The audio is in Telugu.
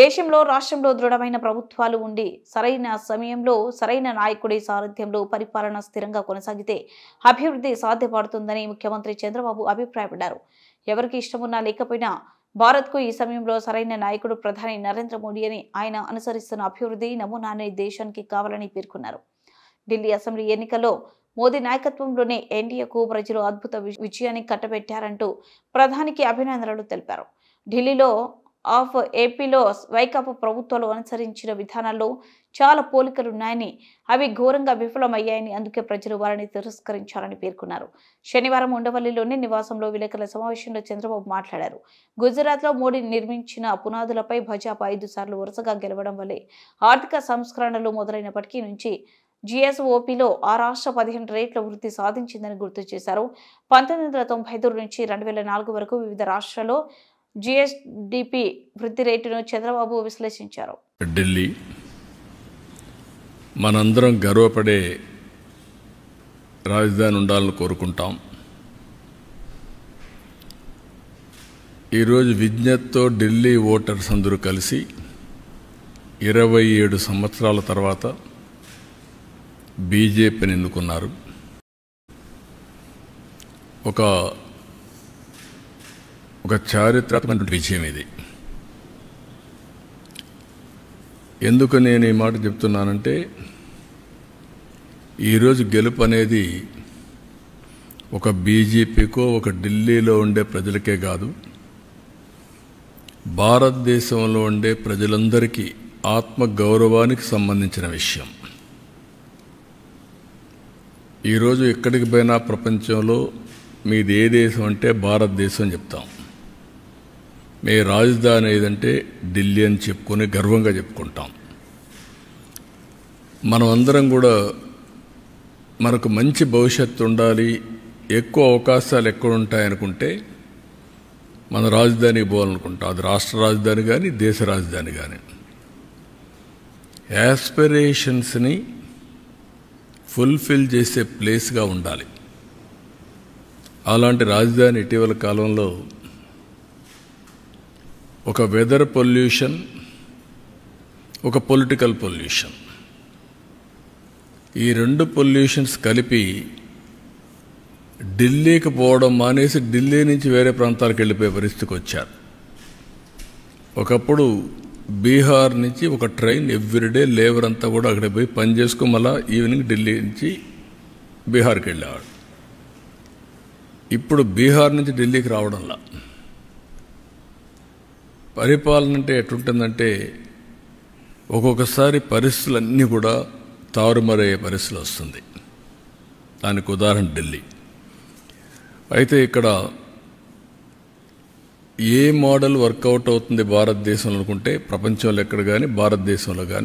దేశంలో రాష్ట్రంలో దృఢమైన ప్రభుత్వాలు ఉండి సరైన సమయంలో సరైన నాయకుడి సారథ్యంలో పరిపాలన స్థిరంగా కొనసాగితే అభివృద్ధి సాధ్యపడుతుందని ముఖ్యమంత్రి చంద్రబాబు అభిప్రాయపడ్డారు. ఎవరికి ఇష్టమున్నా లేకపోయినా భారత్కు ఈ సమయంలో సరైన నాయకుడు ప్రధాని నరేంద్ర మోడీ అని ఆయన అనుసరిస్తున్న అభివృద్ధి నమూనానే దేశానికి కావాలని పేర్కొన్నారు. ఢిల్లీ అసెంబ్లీ ఎన్నికల్లో మోదీ నాయకత్వంలోనే ఎన్డీఏకు ప్రజలు అద్భుత విజయాన్ని కట్టబెట్టారంటూ ప్రధానికి అభినందనలు తెలిపారు. ఢిల్లీలో ఆఫ్ ఏపీలో వైకాపా ప్రభుత్వాలు అనుసరించిన విధానాల్లో చాలా పోలికలున్నాయని, అవి ఘోరంగా విఫలమయ్యాయని, అందుకే ప్రజలు వారిని తిరస్కరించారని పేర్కొన్నారు. శనివారం ఉండవల్లిలోని నివాసంలో విలేకరుల సమావేశంలో చంద్రబాబు మాట్లాడారు. గుజరాత్లో మోడీ నిర్మించిన పునాదులపై భాజపా 5 సార్లు వరుసగా గెలవడం వల్లే ఆర్థిక సంస్కరణలు మొదలైనప్పటికీ నుంచి జీఎస్ఓపీలో ఆ రాష్ట్ర 15 రేట్ల వృద్ధి సాధించిందని గుర్తు చేశారు. 1995 నుంచి 2004 వరకు వివిధ రాష్ట్రాల్లో జీఎస్డీపీ వృద్ధి రేటును చంద్రబాబు విశ్లేషించారు. ఢిల్లీ మనందరం గర్వపడే రాజధాని ఉండాలని కోరుకుంటాం. ఈరోజు విజ్ఞతతో ఢిల్లీ ఓటర్స్ అందరూ కలిసి 27 సంవత్సరాల తర్వాత బీజేపీని ఎన్నుకున్నారు. ఒక చారిత్రాత్మక విజయం ఇది. ఎందుకు నేను ఈ మాట చెప్తున్నానంటే, ఈరోజు గెలుపు అనేది ఒక బీజేపీకో ఒక ఢిల్లీలో ఉండే ప్రజలకే కాదు, భారతదేశంలో ఉండే ప్రజలందరికీ ఆత్మ గౌరవానికి సంబంధించిన విషయం. ఈరోజు ఎక్కడికి పోయినా ప్రపంచంలో మీది ఏ దేశం అంటే భారతదేశం చెప్తాం. మీ రాజధాని ఏదంటే ఢిల్లీ అని చెప్పుకొని గర్వంగా చెప్పుకుంటాం. మనం అందరం కూడా మనకు మంచి భవిష్యత్తు ఉండాలి, ఎక్కువ అవకాశాలు ఎక్కడ ఉంటాయనుకుంటే మన రాజధానికి పోవాలనుకుంటాం. అది రాష్ట్ర రాజధాని కానీ దేశ రాజధాని కానీ. యాస్పిరేషన్స్ని ఫుల్ఫిల్ చేసే ప్లేస్గా ఉండాలి. అలాంటి రాజధాని ఇటీవల కాలంలో ఒక వెదర్ పొల్యూషన్, ఒక పొలిటికల్ పొల్యూషన్, ఈ 2 పొల్యూషన్స్ కలిపి ఢిల్లీకి పోవడం మానేసి ఢిల్లీ నుంచి వేరే ప్రాంతాలకు వెళ్ళిపోయే పరిస్థితికి వచ్చారు. ఒకప్పుడు బీహార్ నుంచి ఒక ట్రైన్ ఎవ్రీడే లేబర్ అంతా కూడా అక్కడ పోయి పని చేసుకుని మళ్ళా ఈవినింగ్ ఢిల్లీ నుంచి బీహార్కి వెళ్ళేవాడు. ఇప్పుడు బీహార్ నుంచి ఢిల్లీకి రావడంలా పరిపాలన అంటే ఎట్లుంటుందంటే, ఒక్కొక్కసారి పరిస్థితులన్నీ కూడా తారుమారయ్యే పరిస్థితులు వస్తుంది. దానికి ఉదాహరణ ఢిల్లీ. అయితే ఇక్కడ ఏ మోడల్ వర్కౌట్ అవుతుంది భారతదేశంలో అనుకుంటే, ప్రపంచంలో ఎక్కడ కానీ భారతదేశంలో కానీ